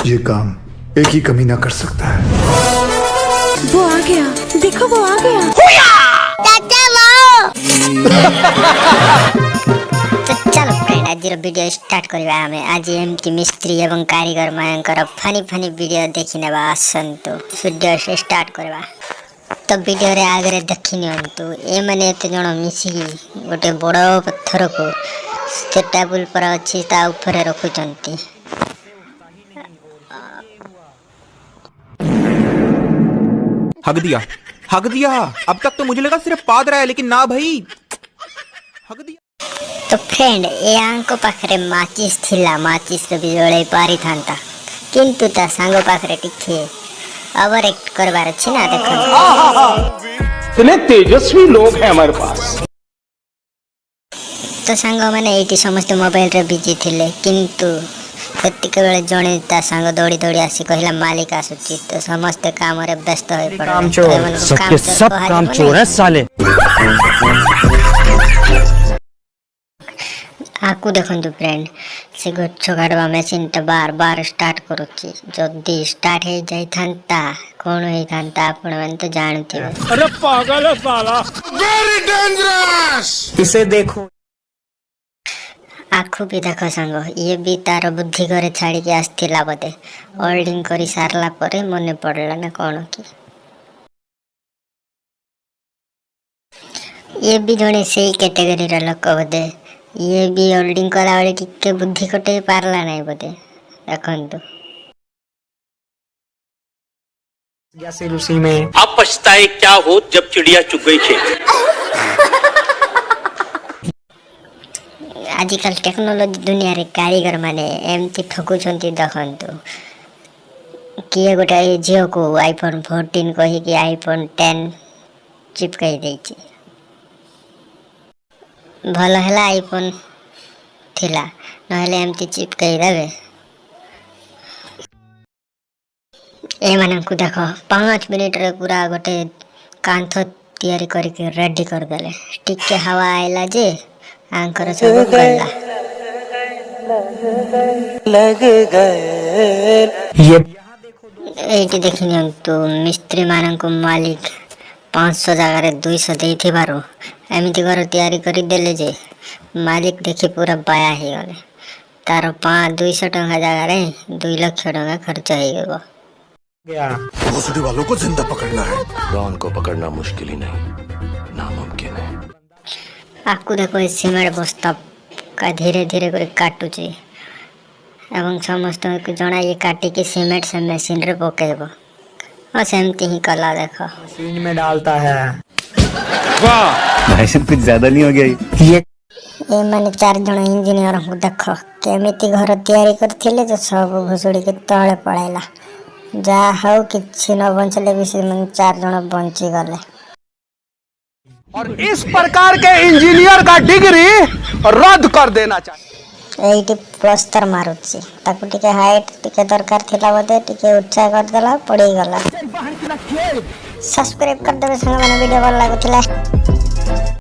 ये काम एक ही कमीना कर सकता है। वो आ गया, देखो वो आ गया। तो चलो फ्रेंड आज वीडियो स्टार्ट करवा हमें आज एमती मिस्त्री एवं कारीगर मानकर फनी फनी वीडियो देखी नेबा आसंतु वीडियो से स्टार्ट करवा। तो वीडियो रे आगे देखी नियंतु ए माने एते जण मिसी गोटे बड़ पत्थर को से टेबल पर अछि ता ऊपर रखुचंती। हग दिया। अब तक तो मुझे लगा सिर्फ पाद रहा है, लेकिन ना भाई, हग दिया। तो फ्रेंड ए आंको पाखरे माचिस थिला, माचिस रे बिजळे पारी थांता, किंतु ता सांगो पाखरे टिके ओवर एक्ट करबार अछि ना। देखो इतने तेजस्वी लोग हैं हमारे पास। तो सांग माने एटी समस्त मोबाइल रे बिजी थिले, किंतु सेतिके बेले जणे ता सांग दौड़ी दौड़ी आसी कहला मालिक आसुची। तो समस्त काम रे व्यस्त होय पड़े। काम चोर सबके सब काम चोर है साले। आकु देखंतु फ्रेंड से गच्छ काटवा मशीन तो बार बार स्टार्ट करूची। जल्दी स्टार्ट हे जाई थांता कोन हे थांता आपण मन तो जानथिबे। अरे पागल है साला, वेरी डेंजरस। इसे देखो आखु भी देखो सांग ये भी तार बुद्धि करे छाड़ी के आस्थिला बदे ओल्डिंग करी सारला परे मने पड़ला ना कोन की ये भी जने सेही कैटेगरी रा लोक बदे। ये भी ओल्डिंग करा वाले टिके बुद्धि कटे पारला नहीं बदे। देखंतु जैसे रूसी में अब पछताए क्या हो जब चिड़िया चुग गई खेत। आजिकल टेक्नोलॉजी दुनिया रे कारीगर माने एमती ठकुचंती। देखंतु किए गोटे झील को आईफोन 14 कही कि आईफोन 10 चिपकाई देछि। भल हला आईफोन थिला नहले एमती चिपकाई देबे। ए मानकु देखो 5 मिनिट रे पूरा गोटे कांथ तैयारी करके रेडी कर देले। टिके हवा आइला जे आंकर सब गल्ला लग गए। ये एटी देखिनि तो मिस्त्री मानक मालिक 500 जगह रे 200 देथि बारो एमिति घर तैयारी करि देले जे मालिक देखि पूरा बाया हे गले। तार 200 टका जगह रे 2 लाख टका खर्च हे गयो। गया भोसड़ी वालों को जिंदा पकड़ना है। डॉन को पकड़ना मुश्किल ही नहीं, नामुमकिन है। आकु देखो सीमेंट बस्ता का धीरे धीरे कर काटुची एवं समस्त को जना ये काटी के सीमेंट से मशीन रे पकेबो और सेमती ही कला देखो मशीन में डालता है। वाह भाई साहब कुछ ज्यादा नहीं हो गया ये माने 4 जण इंजीनियर को देखो केमिति घर तैयारी करथिले तो सब भुसुड़ी के तळे पळैला। जा हो किछि न बंचले भी से 4 जण बंची गले। और इस प्रकार के इंजीनियर का डिग्री रद्द कर देना चाहिए। एइटी प्लास्टर मारुची ताकु टिके हाइट टिके दरकार थिला बदे टिके ऊंचा कर देला पड़ी गला। सब्सक्राइब कर देबे संग माने वीडियो भल लागुथिला।